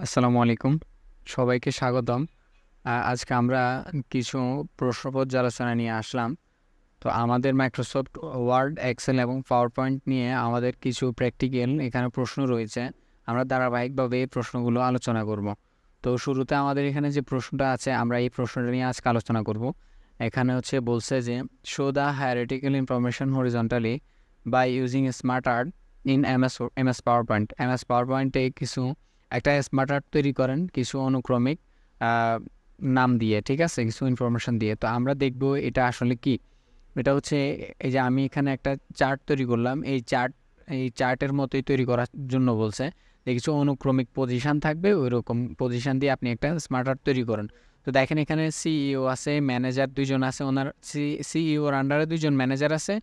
আসসালামু আলাইকুম। সবাইকে স্বাগতম। আজকে আমরা কিছু প্রশ্ন পর্যালোচনা নিয়ে আসলাম। তো আমাদের মাইক্রোসফট ওয়ার্ড, এক্সেল এবং পাওয়ার পয়েন্ট নিয়ে আমাদের কিছু প্র্যাকটিক্যাল এখানে প্রশ্ন রয়েছে। আমরা ধারাবাহিকভাবে এই প্রশ্নগুলো আলোচনা করব। তো শুরুতে আমাদের এখানে যে প্রশ্নটা আছে, আমরা এই প্রশ্নটা নিয়ে আজকে আলোচনা করব। এখানে বলছে যে show the hierarchical information horizontally by using smart art in MS PowerPoint. MS পাওয়ার পয়েন্টে একটা স্মার্ট আর্ট তৈরি করেন কিছু অনুক্রমিক নাম দিয়ে, ঠিক আছে, কিছু ইনফরমেশন দিয়ে। তো আমরা দেখব এটা আসলে কি। এটা এই যে আমি এখানে একটা চার্ট তৈরি করলাম। এই চার্টের মতোই তৈরি করার জন্য বলছে যে কিছু অনুক্রমিক পজিশন থাকবে, ওই রকম পজিশন দিয়ে আপনি একটা স্মার্ট আর্ট তৈরি করেন। তো দেখেন এখানে সিইও আছে, ম্যানেজার দুইজন আছে, ওনার সিইওর আন্ডারে দুইজন ম্যানেজার আছে,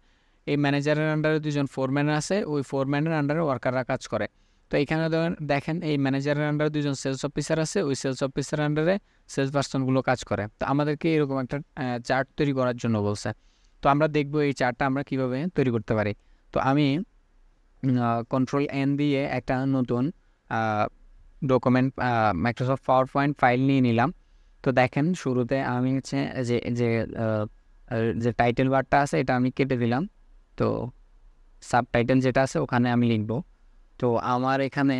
এই ম্যানেজারের আন্ডারে দুইজন ফোরম্যান আছে, ওই ফোরম্যানের আন্ডারে ওয়ার্কাররা কাজ করে। তো এখানে দেখেন এই ম্যানেজারের আন্ডারে দুইজন সেলস অফিসার আছে, ওই সেলস অফিসারের আন্ডারে সেলস পার্সনগুলো কাজ করে। তো আমাদেরকে এরকম একটা চার্ট তৈরি করার জন্য বলছে। তো আমরা দেখব এই চার্টটা আমরা কিভাবে তৈরি করতে পারি। তো আমি কন্ট্রোল এন দিয়ে একটা নতুন document Microsoft power point file নিয়ে নিলাম। তো দেখেন শুরুতে আমি যে যে যে টাইটেল বারটা আছে এটা আমি কেটে দিলাম। তো সাবটাইটেল যেটা আছে ওখানে আমি লিখব। তো আমার এখানে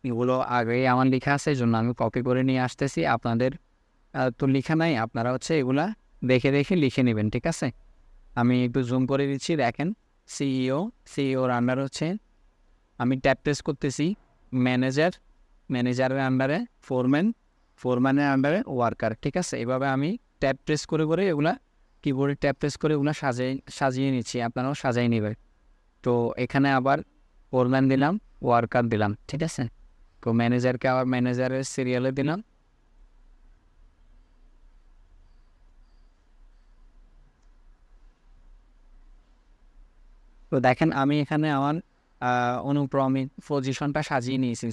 এগুলো আগেই আমার লেখা আছে, এই জন্য আমি কপি করে নিয়ে আসতেছি। আপনাদের তো লেখা নাই, আপনারা এগুলা দেখে দেখে লিখে নেবেন, ঠিক আছে। আমি একটু জুম করে দিচ্ছি, দেখেন সিইওর আন্ডার আমি ট্যাব প্রেস করতেছি ম্যানেজারের আন্ডারে ফোরম্যানের আন্ডারে ওয়ার্কার, ঠিক আছে। এভাবে আমি ট্যাব প্রেস করে করে এগুলা কিবোর্ডে ট্যাব প্রেস করে এগুলো সাজিয়ে নিচ্ছি, আপনারাও সাজিয়ে নেবেন। তো এখানে আবার ফোরম্যান দিলাম, ওয়ার্কার দিলাম, ঠিক আছে। তো ম্যানেজারকে আবার ম্যানেজারের সিরিয়ালে দিলাম। তো দেখেন আমি এখানে আমার অনুক্রমিক পজিশনটা সাজিয়ে নিয়েছি।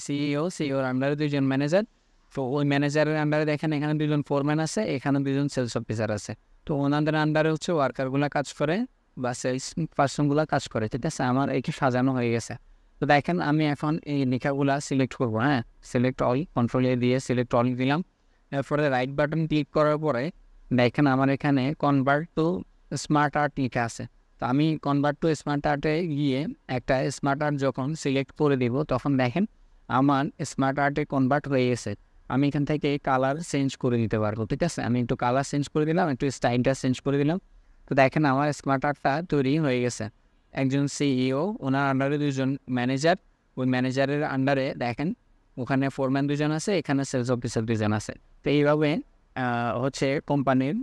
সিইওর আন্ডারে দুইজন ম্যানেজার। তো ওই ম্যানেজারের আন্ডারে দেখেন এখানে দুজন ফোরম্যান আছে, এখানে দুজন সেলস অফিসার আছে। তো ওনাদের আন্ডারে ওয়ার্কারগুলো কাজ করে বা সেলস পার্সনগুলো কাজ করে, ঠিক আছে। আমার একে সাজানো হয়ে গেছে। তো দেখেন আমি এখন এই লেখাগুলা সিলেক্ট করবো। হ্যাঁ, সিলেক্ট অল, কন্ট্রোল এ দিয়ে সিলেক্ট অল দিলাম। এরপরে রাইট বাটন ক্লিক করার পরে দেখেন আমার এখানে কনভার্ট টু স্মার্ট আর্ট লেখা আছে। তো আমি কনভার্ট টু স্মার্ট আর্টে গিয়ে একটা স্মার্ট আর্ট যখন সিলেক্ট করে দিব, তখন দেখেন আমার স্মার্ট আর্টে কনভার্ট হয়ে গেছে। আমি এখান থেকে কালার চেঞ্জ করে দিতে পারবো, ঠিক আছে। আমি একটু কালার চেঞ্জ করে দিলাম, একটু স্টাইলটা চেঞ্জ করে দিলাম। তো দেখেন আমার স্মার্ট আর্টটা তৈরি হয়ে গেছে। একজন সিইও, ওনার আন্ডারে দুজন ম্যানেজার, ওই ম্যানেজারের আন্ডারে দেখেন ওখানে ফোরম্যান দুজন আছে, এখানে সেলস অফিসার দুজন আছে। তো এইভাবে কোম্পানির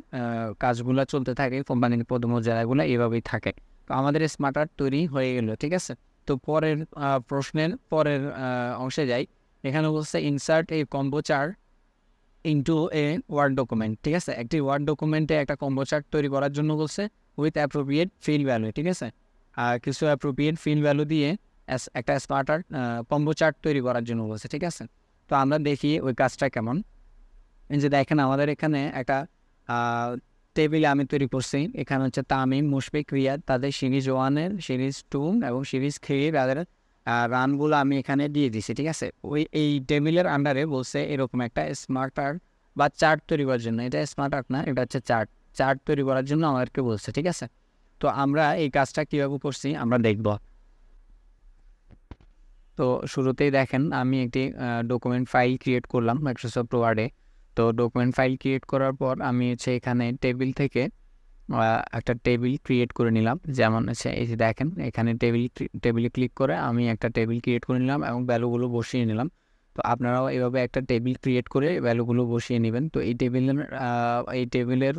কাজগুলো চলতে থাকে, কোম্পানির পদমর্যাদাগুলো এইভাবেই থাকে। তো আমাদের স্মার্ট আর্ট তৈরি হয়ে গেল, ঠিক আছে। তো পরের প্রশ্নের পরের অংশে যাই। এখানে বলছে insert a combo chart into a word document, ঠিক আছে। একটি ওয়ার্ড ডকুমেন্টে একটা কম্বো চার্ট তৈরি করার জন্য বলছে উইথ অ্যাপ্রোপ্রিয়েট ফিল ভ্যালু, ঠিক আছে। আর কিছু অ্যাপ্রোপ্রিয়েট ফিল ভ্যালু দিয়ে একটা স্মার্ট আর্ট কম্বো চার্ট তৈরি করার জন্য বলছে, ঠিক আছে। তো আমরা দেখি ওই কাজটা কেমন। এই যে দেখেন আমাদের এখানে একটা টেবিল আমি তৈরি করছি। এখানে তামিম, মুশফিক, রিয়াদ, তাদের সিরিজ 1-এর, সিরিজ 2 এবং সিরিজ 3 তাদের রানগুলো আমি এখানে দিয়ে দিছি, ঠিক আছে। এই টেবিলের আন্ডারে বলছে এরকম একটা স্মার্ট আর্ট বা চার্ট তৈরি করার জন্য। এটা স্মার্ট আর্ট না, এটা চার্ট তৈরি করার জন্য আমাদেরকে বলছে, ঠিক আছে। তো আমরা এই কাজটা কীভাবে করছি আমরা দেখব। তো শুরুতেই দেখেন আমি একটি ডকুমেন্ট ফাইল ক্রিয়েট করলাম মাইক্রোসফট ওয়ার্ডে। তো ডকুমেন্ট ফাইল ক্রিয়েট করার পর আমি এখানে টেবিল থেকে একটা টেবিল ক্রিয়েট করে নিলাম। যেমন এই যে দেখেন এখানে টেবিলে ক্লিক করে আমি একটা টেবিল ক্রিয়েট করে নিলাম এবং ভ্যালুগুলো বসিয়ে নিলাম। তো আপনারাও এভাবে একটা টেবিল ক্রিয়েট করে ভ্যালুগুলো বসিয়ে নেবেন। তো এই টেবিলের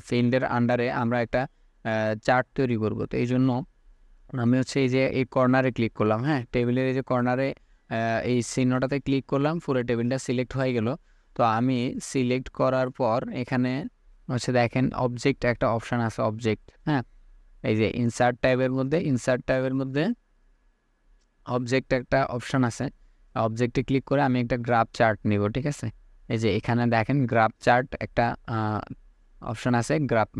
ফিল্ডের আন্ডারে আমরা একটা চার্ট তৈরি করব। তো এই জন্য আমি এই যে এই কর্নারে ক্লিক করলাম। হ্যাঁ, টেবিলের এই যে কর্নারে এই চিহ্নটাতে ক্লিক করলাম, পুরো টেবিলটা সিলেক্ট হয়ে গেল। তো আমি সিলেক্ট করার পর এখানে দেখেন অবজেক্ট একটা অপশান আছে, অবজেক্ট। হ্যাঁ, এই যে ইনসার্ট ট্যাবের মধ্যে অবজেক্ট একটা অপশান আছে। অবজেক্টে ক্লিক করে আমি একটা গ্রাফ চার্ট নিব, ঠিক আছে। এই যে এখানে দেখেন গ্রাফ চার্ট একটা অপশান আছে,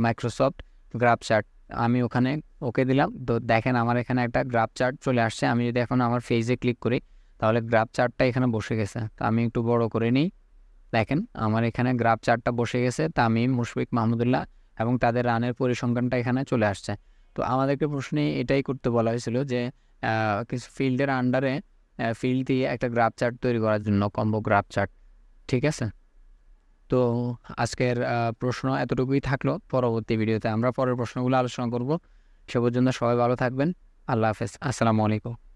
মাইক্রোসফট গ্রাফ চার্ট। আমি ওখানে ওকে দিলাম। তো দেখেন আমার এখানে একটা গ্রাফ চার্ট চলে আসছে। আমি যদি এখন আমার ফেজে ক্লিক করি, তাহলে গ্রাফ চার্টটা এখানে বসে গেছে। তো আমি একটু বড় করে নিই। দেখেন আমার এখানে গ্রাফ চার্টটা বসে গেছে, তামিম, মুশফিক, মাহমুদুল্লাহ এবং তাদের রানের পরিসংখ্যানটা এখানে চলে আসছে। তো আমাদেরকে প্রশ্নে এটাই করতে বলা হয়েছিল যে কিছু ফিল্ডের আন্ডারে ফিল্ড দিয়ে একটা গ্রাফ চার্ট তৈরি করার জন্য, কম্বো গ্রাফ চার্ট। ঠিক আছে, তো আজকের প্রশ্ন এতটুকুই থাকলো। পরবর্তী ভিডিওতে আমরা পরের প্রশ্নগুলো আলোচনা করব। সে পর্যন্ত সবাই ভালো থাকবেন। আল্লাহ হাফেজ, আসসালামু আলাইকুম।